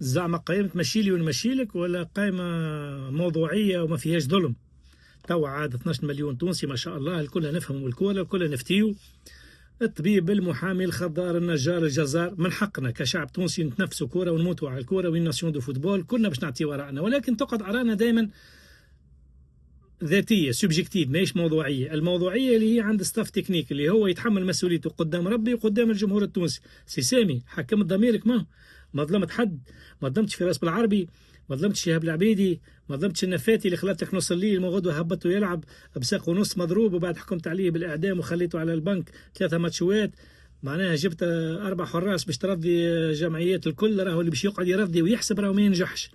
زعما قائمة مشي لي ونمشي لك، ولا قائمة موضوعية وما فيهاش ظلم؟ توا عاد 12 مليون تونسي ما شاء الله، الكل نفهموا الكورة، الكل نفتيو. الطبيب، المحامي، الخضار، النجار، الجزار، من حقنا كشعب تونسي نتنفسوا كورة ونموتوا على الكورة، وين ناسيون دو فوتبول كلنا باش نعطي وراءنا، ولكن تقعد أرانا دائما ذاتيه سوبجيكتيف ماهيش موضوعيه. الموضوعيه اللي هي عند ستاف تكنيك اللي هو يتحمل مسؤوليته قدام ربي وقدام الجمهور التونسي. سي سامي حكمت ضميرك، ما ظلمت حد، ما ظلمتش فراس بالعربي، ما ظلمتش شهاب العبيدي، ما ظلمتش النفاتي اللي خلاتك نص الليل ما غدوه هبطه يلعب بساق ونص مضروب وبعد حكمت عليه بالاعدام وخليته على البنك 3 ماتشوات. معناها جبت 4 حراس باش ترضي جمعيات الكل، راهو اللي باش يقعد يرضي ويحسب راهو ما ينجحش.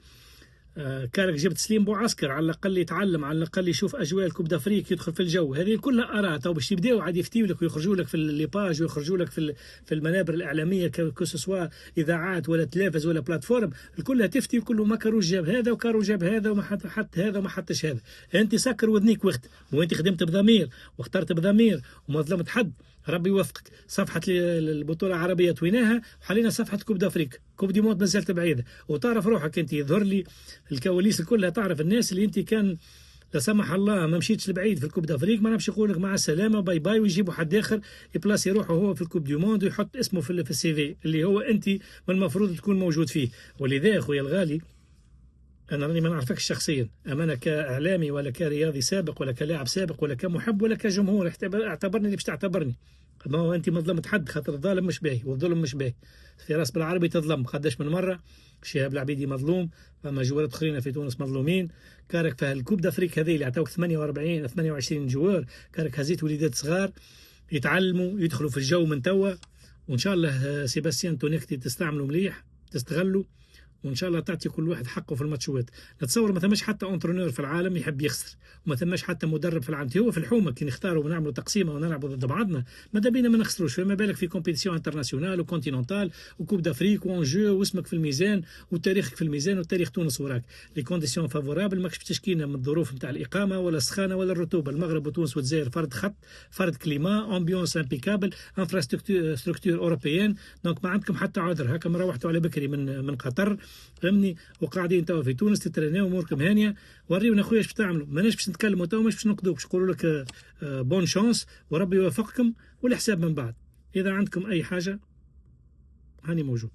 كانك جبت سليم بوعسكر على الاقل يتعلم، على الاقل يشوف اجواء الكوب دافريك، يدخل في الجو، هذه كلها اراء تو باش يبداو عاد يفتيو لك ويخرجوا لك في الليباج ويخرجوا لك في المنابر الاعلاميه كسوا اذاعات ولا تلفز ولا بلاتفورم، الكلها تفتي وكله ما كاروش جاب هذا وكارو جاب هذا وما حط هذا وما حطش هذا. انت سكر وذنيك وقت، وانت خدمت بضمير واخترت بضمير وما ظلمت حد، ربي يوفقك. صفحة البطولة العربية تويناها وحلينا صفحة كوب دافريك، كوب دي موند مازالت بعيدة، وتعرف روحك انت، يظهر لي الكواليس كلها، تعرف الناس اللي انت كان لا سمح الله ما مشيتش لبعيد في الكوب دافريك، ما نمشي يقول لك مع السلامة باي باي، ويجيبوا حد اخر يبلاصي روحه هو في الكوب دي موند ويحط اسمه في السي في اللي هو انت من المفروض تكون موجود فيه. ولذا اخويا الغالي، أنا راني ما نعرفكش شخصيا، أما أنا كإعلامي ولا كرياضي سابق ولا كلاعب سابق ولا كمحب ولا كجمهور، اعتبرني اللي باش تعتبرني. ما هو أنت ما ظلمت حد، خاطر الظالم مش باهي والظلم مش باهي. في راس بالعربي تظلم قداش من مرة، شهاب العبيدي مظلوم، فما جوارات أخرين في تونس مظلومين. كارك في الكوب دافريك هذه اللي عطاوك 48 28 جوار، كارك هزيت وليدات صغار يتعلموا يدخلوا في الجو من توا. وإن شاء الله سيباستيان تونيكتي تستعملوا مليح، تستغلوا، وان شاء الله تعطي كل واحد حقه في الماتشوات. نتصور ما ثماش حتى اونترونور في العالم يحب يخسر، وما ثماش حتى مدرب في العالم. هو في الحومه كي نختاروا ونعملوا تقسيمه ونلعبوا ضد بعضنا، ماذا بينا ما نخسروش، فما بالك في كومبيتيسيون انترناسيونال وكونتينونتال وكوب دافريك وان جو، واسمك في الميزان وتاريخك في الميزان وتاريخ تونس وراك. لي كونديسيون فافورابل ماكش تشكينا من الظروف نتاع الاقامه ولا السخانه ولا الرطوبه. المغرب وتونس والجزائر فرد خط، فرد كليما، امبيونس امبيكابل، انفراستركتور اوروبيان، دونك ما عندكم حتى عذر. هكا روحتوا على بكري من قطر فهمني، وقاعدين توا في تونس تتريناو اموركم هانيه. وريونا خويا اش بتعملوا، ماناش باش نتكلموا توا، مش باش نقدوك، باش نقولوا لك بون شانس وربي يوفقكم والحساب من بعد. اذا عندكم اي حاجه هاني موجود.